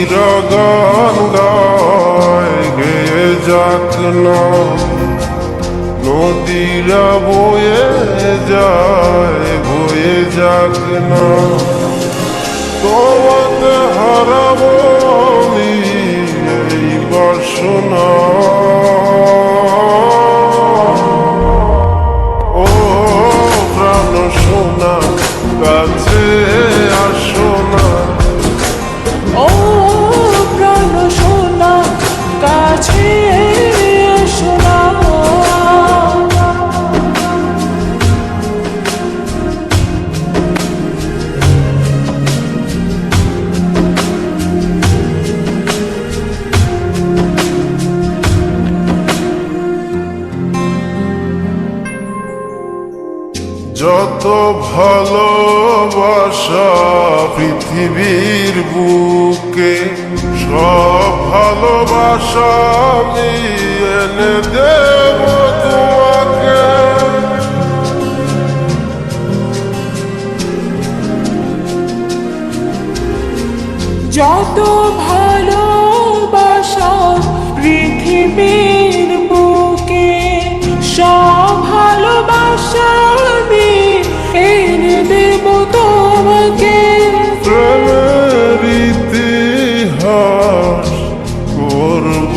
পাখিরা গান গায় গেয়ে যাক না, নদীরা বয়ে যায় বয়ে যাক না। তোমাকে হারাবো আমি এই বাসনা, ও প্রাণ সোনা কাছে আসো না, ও প্রাণ সোনা কাছে এসো না। যত ভালোবাসা পৃথিবীর বুকে, সব ভালোবাসা আমি এনে দেব তোমাকে। যত ভালোবাসা পৃথিবীর বুকে, সব ভালোবাসা আমি এনে দেব তোমাকে। প্রেমের ইতিহাস করব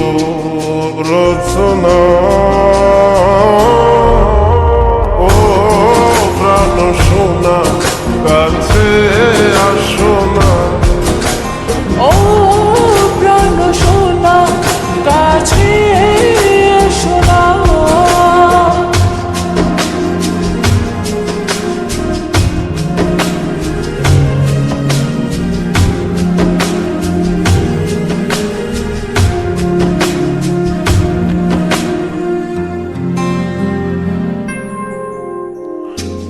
রচনা, ও প্রাণ সোনা কাছে আসো না, ও প্রাণ সোনা কাছে এসো না।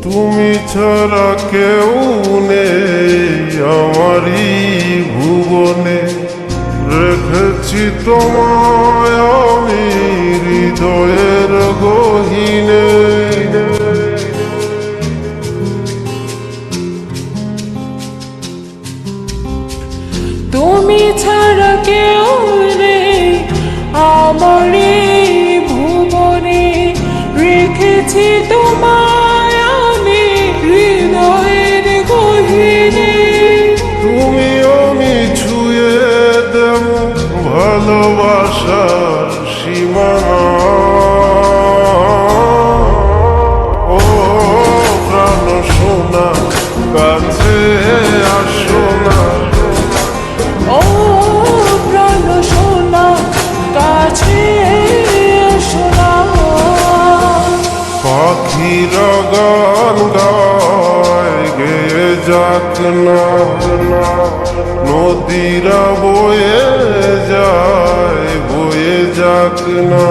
তুমি ছাড়া কেউ নেই আমারই ভুবনে, রেখেছি তোমায় আমি হৃদয়ের গহীনে। তুমি ছাড়া কেউ নেই আমার এই ভুবনে, রেখেছি তোমায় আমি হৃদয়ের গহীনে। তুমি আমি ছুঁয়ে দেব ভালোবাসার সীমানা, ও প্রাণ সোনা কাছে আসো না, ও প্রাণ সোনা কাছে এসো না। পাখিরা গান গায় গেয়ে যাক না, নদীরা বয়ে যায় বয়ে যাক না।